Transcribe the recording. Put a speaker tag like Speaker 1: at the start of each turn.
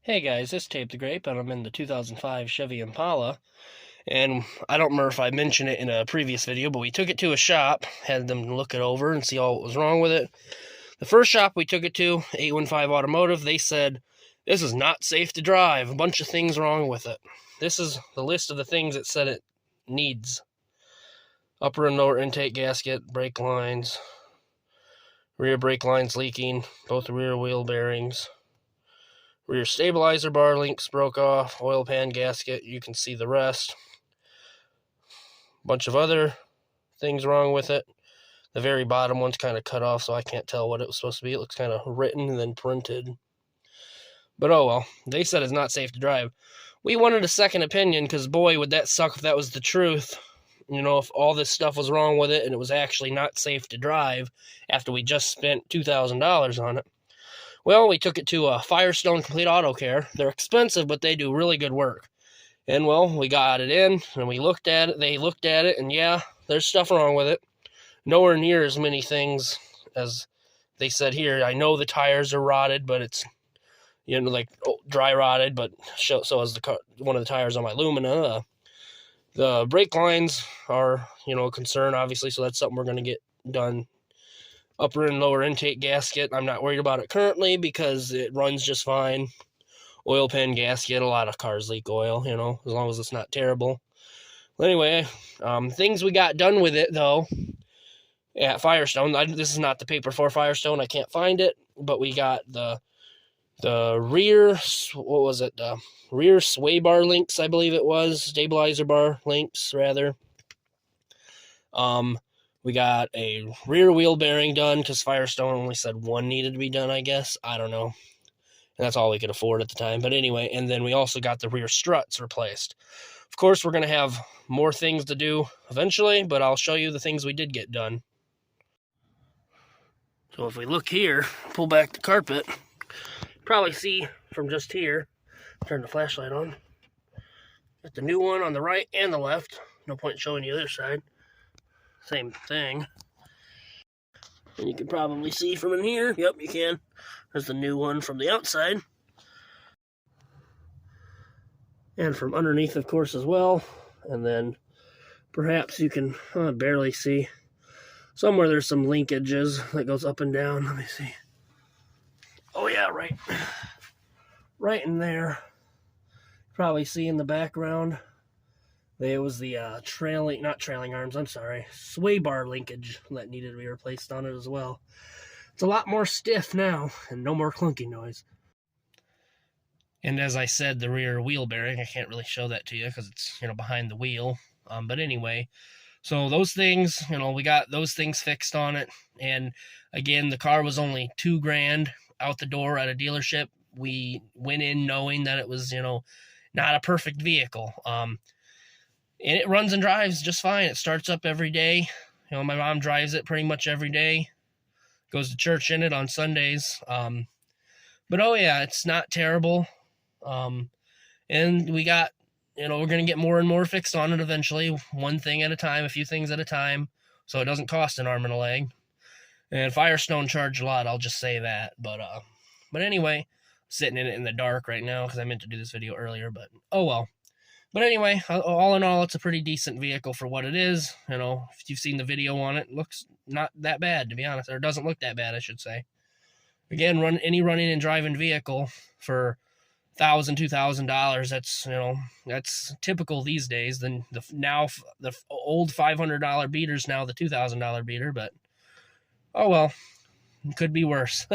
Speaker 1: Hey guys, it's Tape the Grape, and I'm in the 2005 Chevy Impala. And I don't remember if I mentioned it in a previous video, but we took it to a shop, had them look it over and see all what was wrong with it. The first shop we took it to, 815 Automotive, they said, this is not safe to drive, a bunch of things wrong with it. This is the list of the things it said it needs. Upper and lower intake gasket, brake lines, rear brake lines leaking, both rear wheel bearings. Rear stabilizer bar links broke off, oil pan gasket, you can see the rest. Bunch of other things wrong with it. The very bottom one's kind of cut off, so I can't tell what it was supposed to be. It looks kind of written and then printed. But oh well, they said it's not safe to drive. We wanted a second opinion, because boy, would that suck if that was the truth. You know, if all this stuff was wrong with it and it was actually not safe to drive after we just spent $2,000 on it. Well, we took it to Firestone Complete Auto Care. They're expensive, but they do really good work. And, well, we got it in, and we looked at it. They looked at it, and yeah, there's stuff wrong with it. Nowhere near as many things as they said here. I know the tires are rotted, but it's, you know, like dry rotted, but so is one of the tires on my Lumina. The brake lines are, you know, a concern, obviously, so that's something we're going to get done. Upper and lower intake gasket, I'm not worried about it currently because it runs just fine. Oil pan gasket, a lot of cars leak oil, you know, as long as it's not terrible. Well, anyway, things we got done with it, though, at Firestone. This is not the paper for Firestone. I can't find it, but we got the rear, what was it? The rear sway bar links, I believe it was. Stabilizer bar links, rather. We got a rear wheel bearing done because Firestone only said one needed to be done, I guess. I don't know. And that's all we could afford at the time. But anyway, and then we also got the rear struts replaced. Of course, we're going to have more things to do eventually, but I'll show you the things we did get done. So if we look here, pull back the carpet, probably see from just here, turn the flashlight on, got the new one on the right and the left. No point showing you the other side. Same thing. And you can probably see from in here. Yep, you can. There's the new one from the outside. And from underneath, of course, as well. And then perhaps you can barely see. Somewhere there's some linkages that goes up and down. Let me see. Oh, yeah, right. Right in there. Probably see in the background. There was the not trailing arms, I'm sorry, sway bar linkage that needed to be replaced on it as well. It's a lot more stiff now, and no more clunking noise. And as I said, the rear wheel bearing, I can't really show that to you because it's, you know, behind the wheel. But anyway, so those things, you know, we got those things fixed on it. And again, the car was only $2,000 out the door at a dealership. We went in knowing that it was, you know, not a perfect vehicle. And it runs and drives just fine. It starts up every day. You know, my mom drives it pretty much every day. Goes to church in it on Sundays. But oh yeah, it's not terrible. And we got, you know, we're going to get more and more fixed on it eventually. One thing at a time, a few things at a time. So it doesn't cost an arm and a leg. And Firestone charged a lot, I'll just say that. But anyway, I'm sitting in it in the dark right now because I meant to do this video earlier, but oh well. But anyway, all in all, it's a pretty decent vehicle for what it is. You know, if you've seen the video on it, it looks not that bad, to be honest. Or it doesn't look that bad, I should say. Again, any running and driving vehicle for $1,000, $2,000, that's, you know, that's typical these days. Then the old $500 beater's now the $2,000 beater, but oh well, it could be worse.